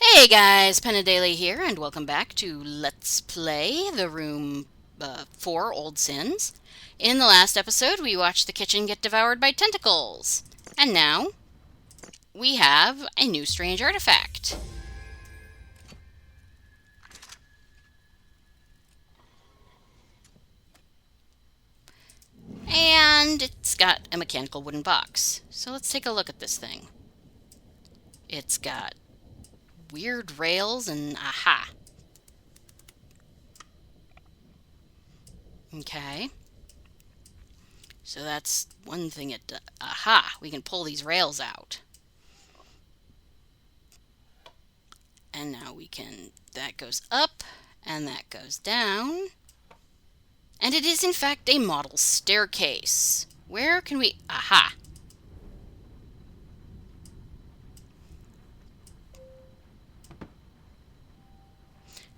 Hey guys, Daily here, and welcome back to Let's Play the Room 4 Old Sins. In the last episode, we watched the kitchen get devoured by tentacles. And now, we have a new strange artifact. And it's got a mechanical wooden box. So let's take a look at this thing. It's got weird rails and aha. Okay. So that's one thing it does. Aha! We can pull these rails out. And now we can, that goes up, and that goes down. And it is in fact a model staircase. Where can we, aha!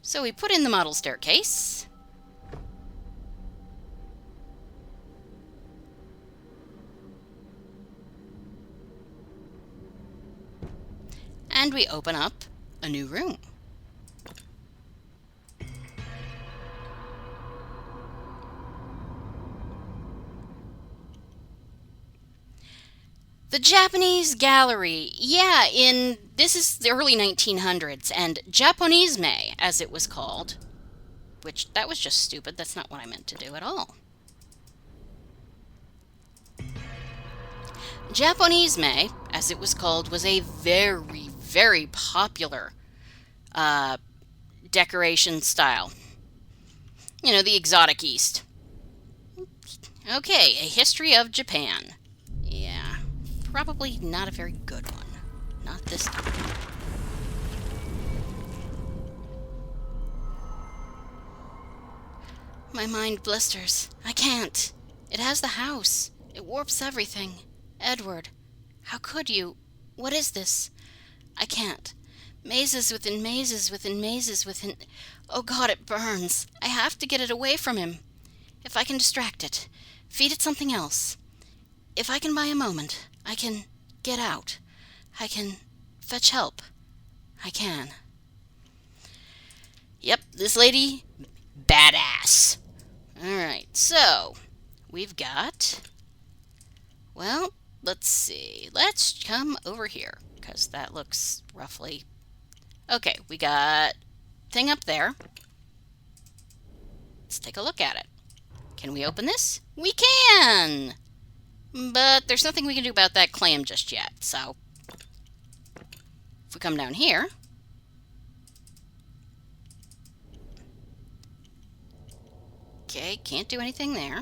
So we put in the model staircase. And we open up a new room. The Japanese Gallery. Yeah, this is the early 1900s, and Japonisme, as it was called. Which, that was just stupid. That's not what I meant to do at all. Japonisme, as it was called, was a very, very popular decoration style. You know, the exotic East. Okay, a history of Japan. Yeah, probably not a very good one. Not this time. My mind blisters. I can't. It has the house. It warps everything. Edward, how could you? What is this? I can't. Mazes within mazes within mazes within... Oh God, it burns. I have to get it away from him. If I can distract it, feed it something else. If I can buy a moment, I can get out. I can fetch help. I can. Yep, this lady, badass. Alright, so, we've got... Well, let's see. Let's come over here, because that looks roughly... Okay, we got thing up there. Let's take a look at it. Can we open this? We can! But there's nothing we can do about that clam just yet, so... If we come down here... Okay, can't do anything there.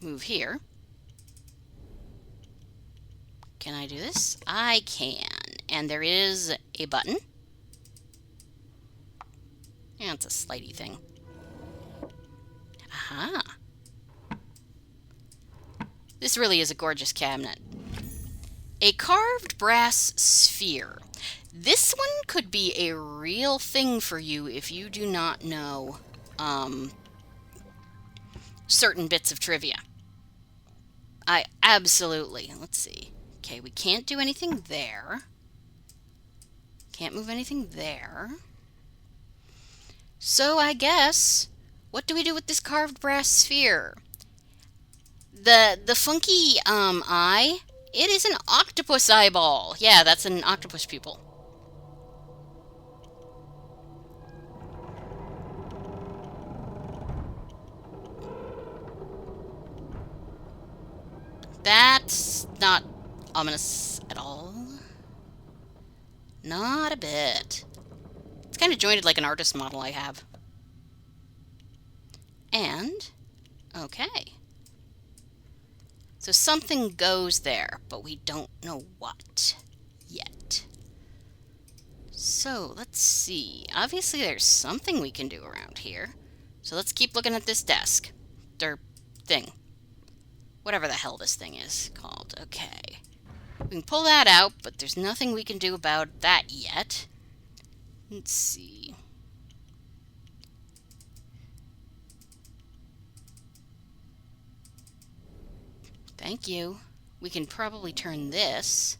Move here. Can I do this? I can. And there is a button. Yeah, it's a slidey thing. Aha. This really is a gorgeous cabinet. A carved brass sphere. This one could be a real thing for you if you do not know certain bits of trivia. Absolutely. Let's see. Okay, we can't do anything there. Can't move anything there. So I guess, what do we do with this carved brass sphere? The funky eye, it is an octopus eyeball. Yeah, that's an octopus pupil. That's not ominous at all. Not a bit. It's kind of jointed like an artist model I have. And, okay. So something goes there, but we don't know what yet. So, let's see. Obviously there's something we can do around here. So let's keep looking at this desk. Or thing. Whatever the hell this thing is called. Okay. We can pull that out, but there's nothing we can do about that yet. Let's see. Thank you. we can probably turn this.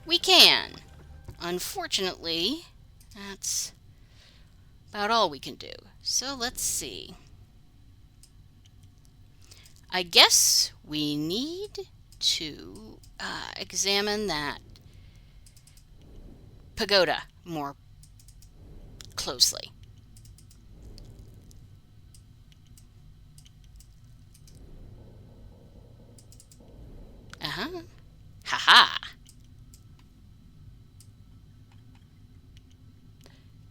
We can. Unfortunately, that's about all we can do. So let's see. I guess we need to examine that pagoda more closely. Uh-huh. Ha-ha.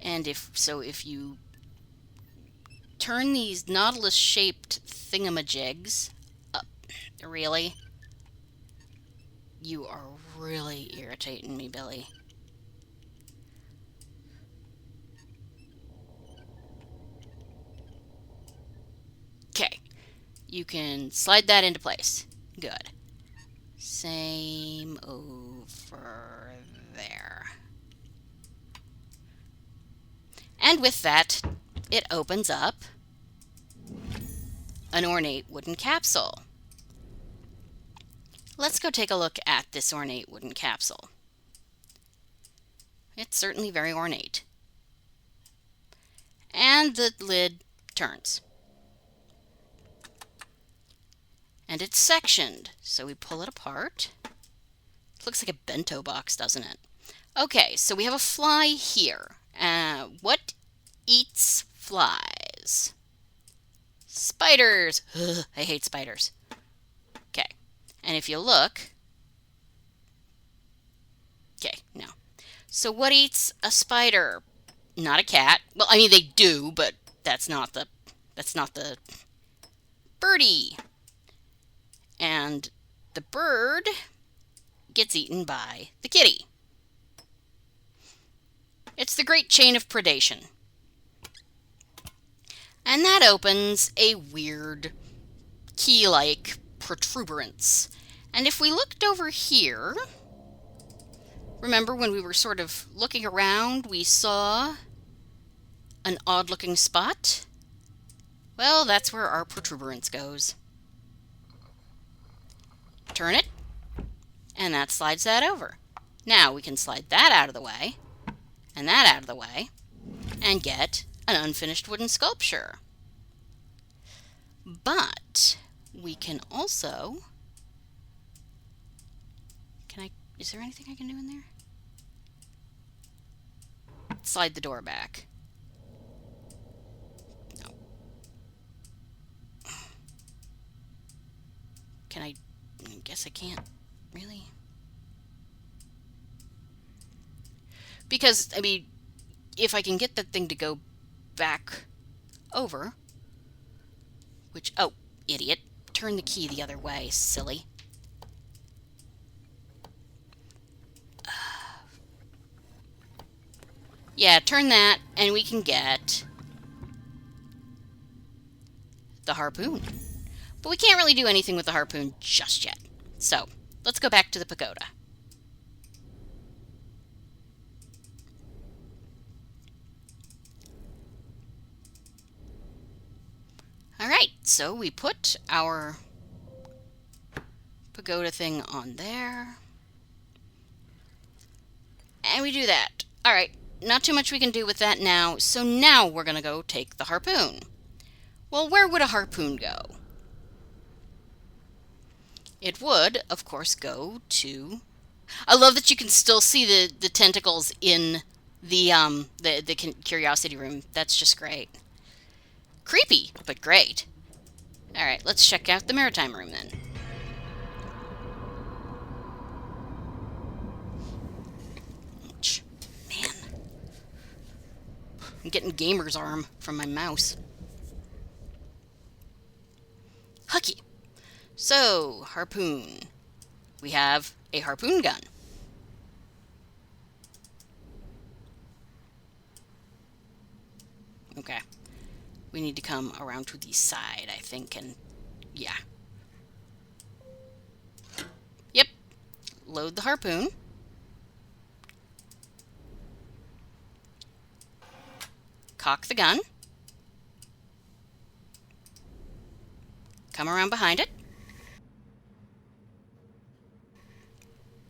And if you turn these nautilus-shaped thingamajigs up, really? You are really irritating me, Billy. Okay. You can slide that into place. Good. Same over there. And with that, it opens up an ornate wooden capsule. Let's go take a look at this ornate wooden capsule. It's certainly very ornate. And the lid turns. And it's sectioned, so we pull it apart. It looks like a bento box, doesn't it? Okay, so we have a fly here. What eats flies? Spiders! Ugh, I hate spiders. Okay, and if you look... Okay, no. So what eats a spider? Not a cat. Well, I mean, they do, but that's not the birdie. And the bird gets eaten by the kitty. It's the great chain of predation. And that opens a weird key-like protuberance. And if we looked over here, remember when we were sort of looking around, we saw an odd-looking spot? Well, that's where our protuberance goes. Turn it, and that slides that over. Now we can slide that out of the way, and that out of the way, and get an unfinished wooden sculpture. But we can also... Is there anything I can do in there? Slide the door back. No. Can I guess I can't, really? Because, I mean, if I can get that thing to go back over, which, oh, idiot, turn the key the other way, silly. Yeah, turn that, and we can get the harpoon. But we can't really do anything with the harpoon just yet. So, let's go back to the pagoda. Alright, so we put our pagoda thing on there. And we do that. Alright, not too much we can do with that now, so now we're going to go take the harpoon. Well, where would a harpoon go? It would, of course, go to... I love that you can still see the tentacles in the curiosity room. That's just great. Creepy, but great. Alright, let's check out the Maritime Room then. Ouch. Man. I'm getting gamer's arm from my mouse. Hucky. So, harpoon. We have a harpoon gun. Okay. We need to come around to the side, I think, and yeah. Yep. Load the harpoon. Cock the gun. Come around behind it.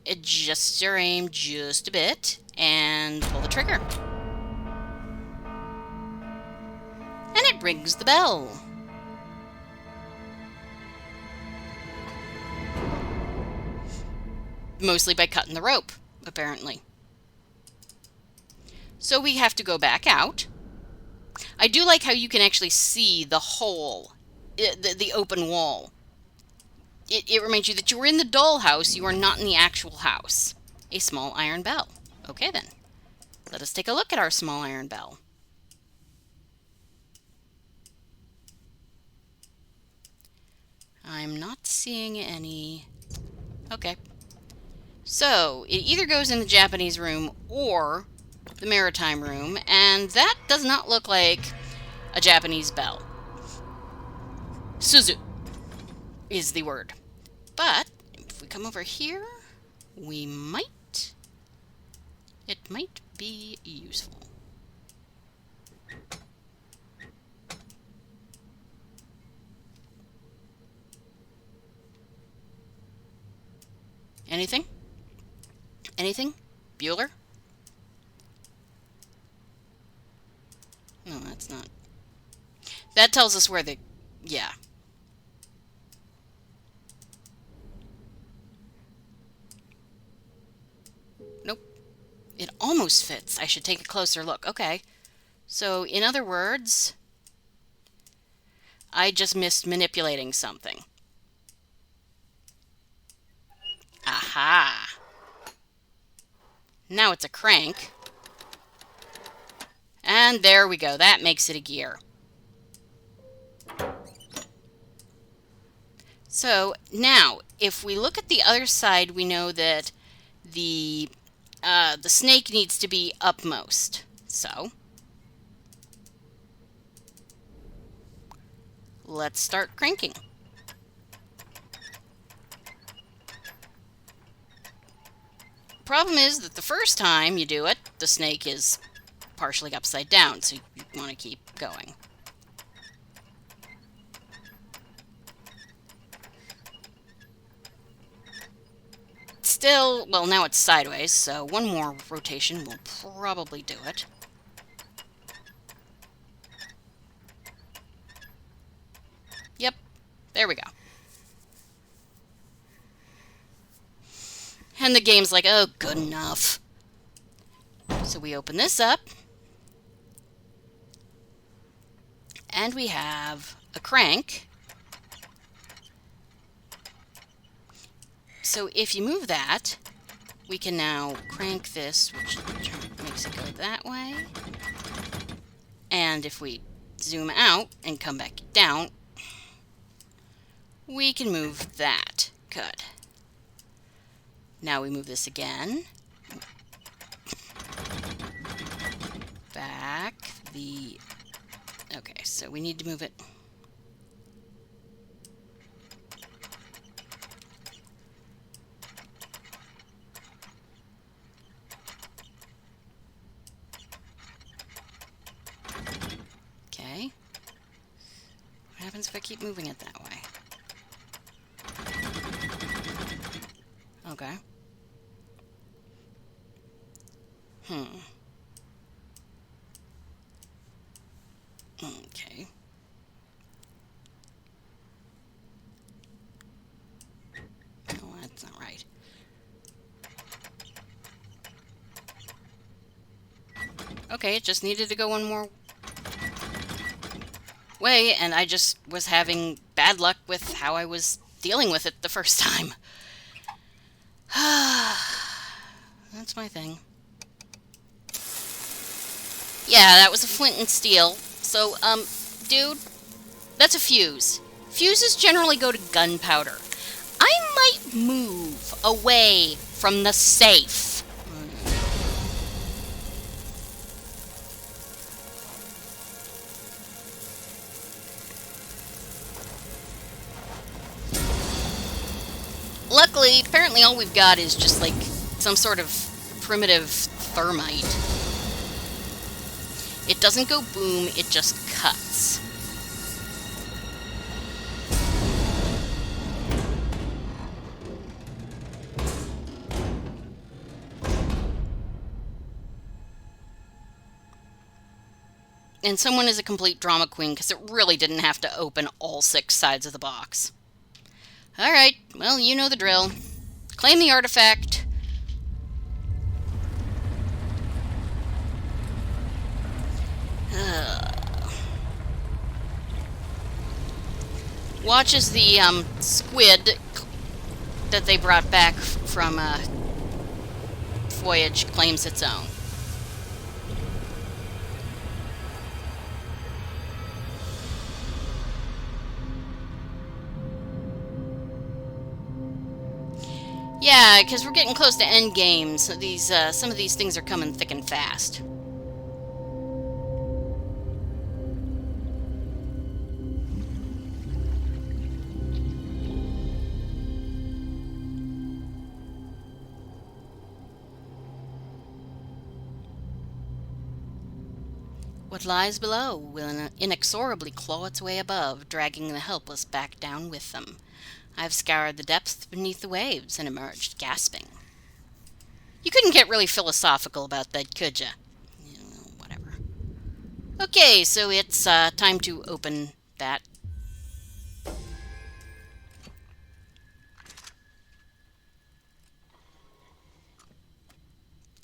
adjust your aim just a bit and pull the trigger. And it rings the bell. Mostly by cutting the rope, apparently. So we have to go back out. I do like how you can actually see the hole, the open wall. It reminds you that you were in the dollhouse, you are not in the actual house. A small iron bell. Okay then. Let us take a look at our small iron bell. I'm not seeing any... Okay. So, it either goes in the Japanese room or the Maritime Room, and that does not look like a Japanese bell. Suzu is the word. But, if we come over here, we might... It might be useful. Anything? Anything? Bueller? No, that's not. That tells us where the... Yeah. Nope. It almost fits. I should take a closer look. Okay. So, in other words, I just missed manipulating something. Aha! Now it's a crank. And there we go. That makes it a gear. So, now, if we look at the other side, we know that the snake needs to be upmost. So, let's start cranking. Problem is that the first time you do it, the snake is partially upside down, so you want to keep going. Still, well, now it's sideways, so one more rotation will probably do it. Yep, there we go. And the game's like, oh, good enough. So we open this up. And we have a crank. So if you move that, we can now crank this, which makes it go that way. And if we zoom out and come back down, we can move that. Good. Now we move this again. Back the... Okay, so we need to move it. Okay. What happens if I keep moving it that way? Okay. Okay. No, that's not right. Okay, it just needed to go one more way, and I just was having bad luck with how I was dealing with it the first time. That's my thing. Yeah, that was a flint and steel. So, dude, that's a fuse. Fuses generally go to gunpowder. I might move away from the safe. Luckily, apparently all we've got is just like some sort of primitive thermite. It doesn't go boom, it just cuts. And someone is a complete drama queen because it really didn't have to open all 6 sides of the box. Alright, well, you know the drill. Claim the artifact. Watch as the squid that they brought back from Voyage claims its own. Yeah, because we're getting close to end game, so these some of these things are coming thick and fast. What lies below will inexorably claw its way above, dragging the helpless back down with them. I've scoured the depths beneath the waves and emerged gasping. You couldn't get really philosophical about that, could ya? Whatever. Okay, so it's time to open that.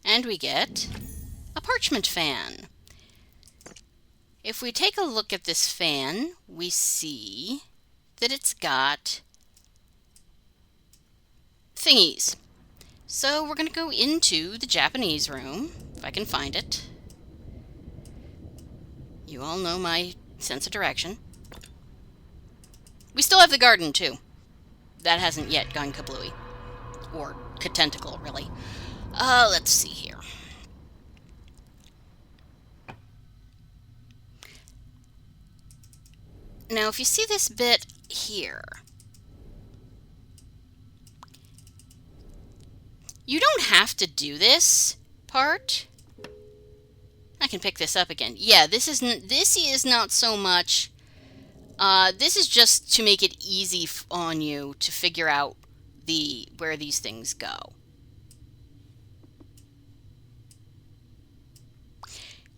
And we get a parchment fan. If we take a look at this fan, we see that it's got thingies. So we're going to go into the Japanese room, if I can find it. You all know my sense of direction. We still have the garden, too. That hasn't yet gone kablooey. Or ka-tentacle, really. Let's see here. Now, if you see this bit here, you don't have to do this part. I can pick this up again. Yeah, this is not so much. This is just to make it easy on you to figure out where these things go.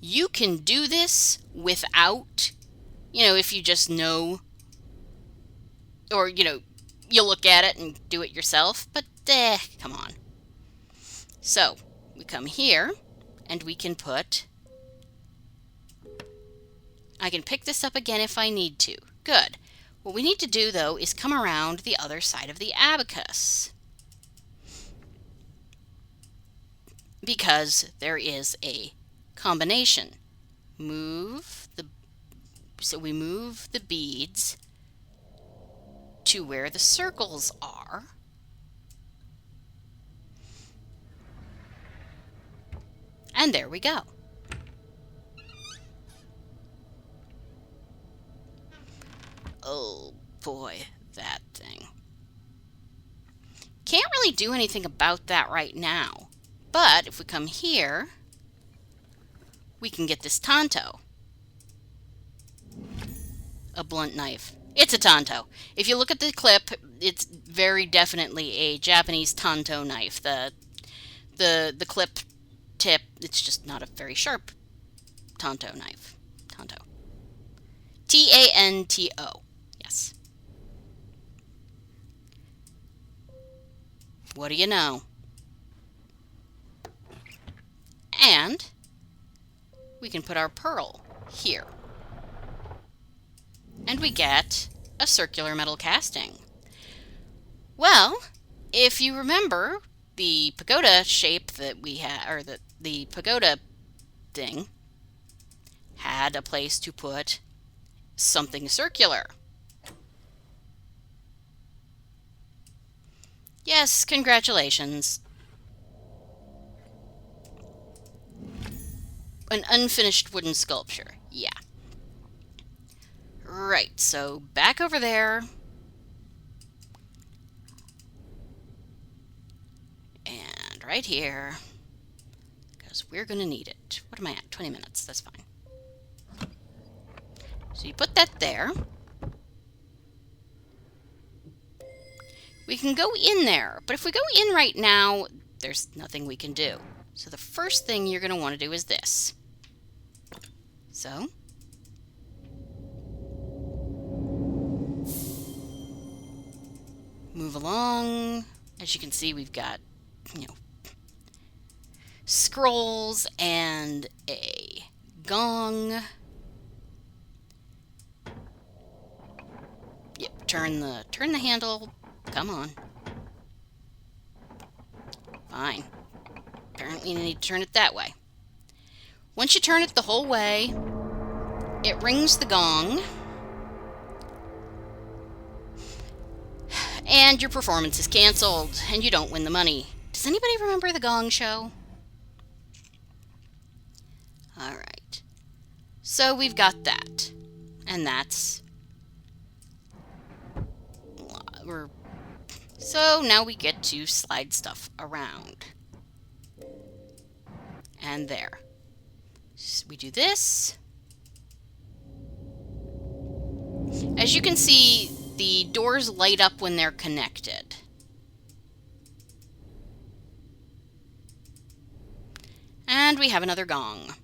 You can do this without, if you just know, or, you look at it and do it yourself, but, come on. So, we come here, and we can I can pick this up again if I need to. Good. What we need to do, though, is come around the other side of the abacus. Because there is a combination. So we move the beads to where the circles are. And there we go. Oh boy, that thing. Can't really do anything about that right now. But if we come here, we can get this tanto. A blunt knife. It's a tanto. If you look at the clip, it's very definitely a Japanese tanto knife. The clip tip, it's just not a very sharp tanto knife. Tanto. T-A-N-T-O. Yes. What do you know? And we can put our pearl here. And we get a circular metal casting. Well, if you remember, the pagoda shape that we had, or the pagoda thing, had a place to put something circular. Yes, congratulations. An unfinished wooden sculpture. Yeah. Right, so back over there. And right here. Because we're going to need it. What am I at? 20 minutes. That's fine. So you put that there. We can go in there. But if we go in right now, there's nothing we can do. So the first thing you're going to want to do is this. So, move along. As you can see, we've got, scrolls and a gong. Yep, turn the handle. Come on. Fine. Apparently you need to turn it that way. Once you turn it the whole way, it rings the gong. And your performance is canceled, and you don't win the money. Does anybody remember the Gong Show? Alright. So we've got that. And that's... So now we get to slide stuff around. And there. So we do this. As you can see, the doors light up when they're connected. And we have another gong.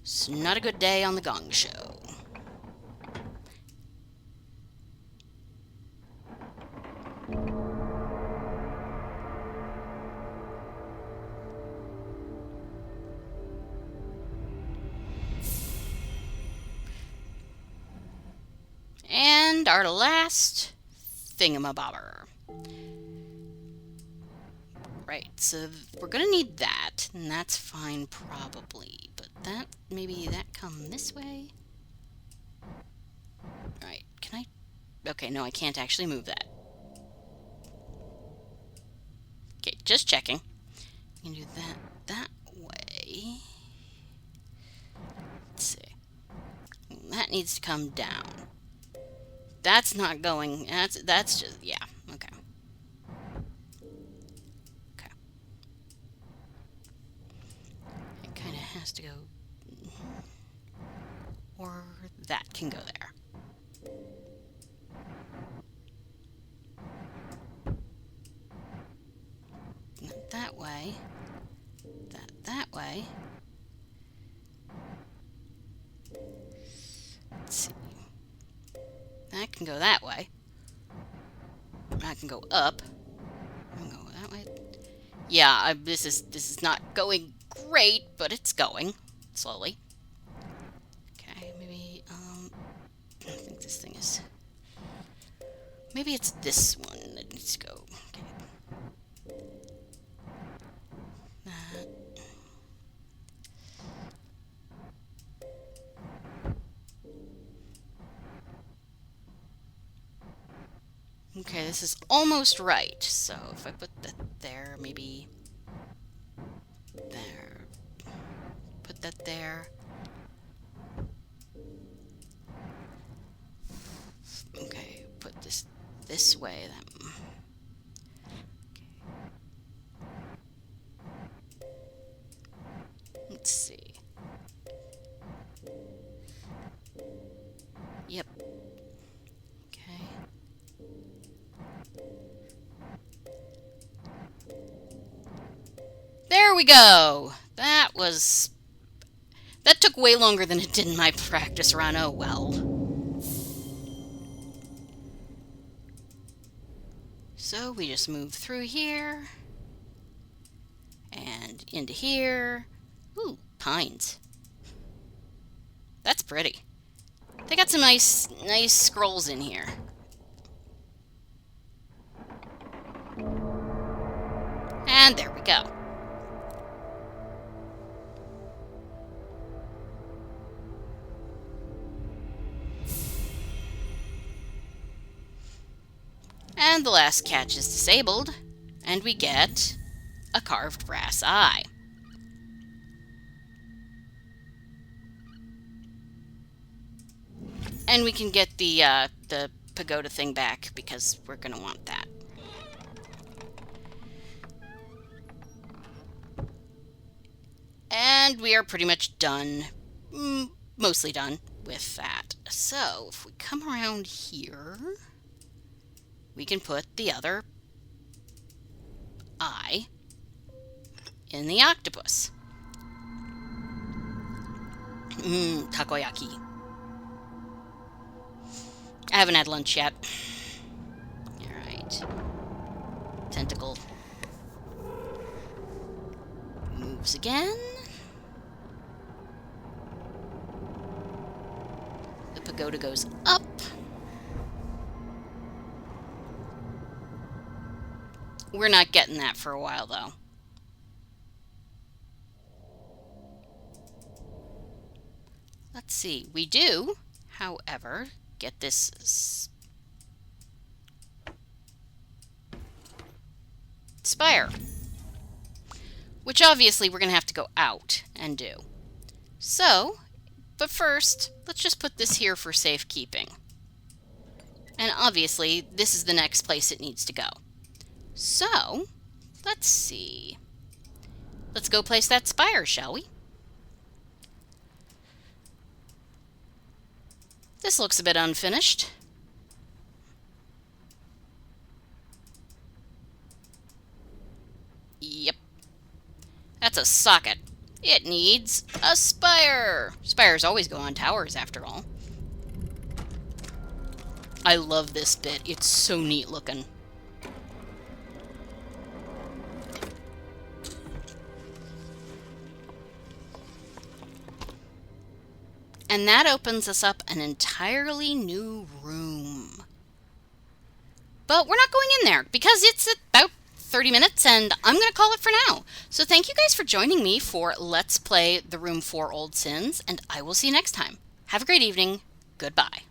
It's not a good day on the Gong Show. And our last thingamabobber. Right, so we're gonna need that, and that's fine probably, but maybe that come this way? Right, can I? Okay, no, I can't actually move that. Okay, just checking. You can do that way. Let's see. That needs to come down. That's not going. That's just, yeah. Okay. Okay. It kind of has to go, or that can go there. Not that way. That way. Let's see. That can go that way. That can go up. I can go that way. Yeah, this is not going great, but it's going slowly. Okay, maybe I think this thing is. Maybe it's this one that needs to go. Okay. That. Okay, this is almost right. So if I put that there, maybe there. Put that there. Okay, put this way then. Okay. Let's see. Yep. Okay. There we go! That took way longer than it did in my practice run. Oh well. So we just move through here. And into here. Ooh, pines. That's pretty. They got some nice scrolls in here. And there we go. And the last catch is disabled, and we get a carved brass eye. And we can get the pagoda thing back because we're going to want that. And we are pretty much done, mostly done with that. So if we come around here, we can put the other eye in the octopus. Takoyaki. I haven't had lunch yet. Sweet. Tentacle moves again. The pagoda goes up. We're not getting that for a while, though. Let's see. We do, however, get this spire, which obviously we're going to have to go out and do. So, but first, let's just put this here for safekeeping. And obviously, this is the next place it needs to go. So, let's see. Let's go place that spire, shall we? This looks a bit unfinished. Yep. That's a socket. It needs a spire. Spires always go on towers, after all. I love this bit. It's so neat looking. And that opens us up an entirely new room. But we're not going in there because it's about 30 minutes and I'm going to call it for now. So thank you guys for joining me for Let's Play The Room 4 Old Sins, and I will see you next time. Have a great evening. Goodbye.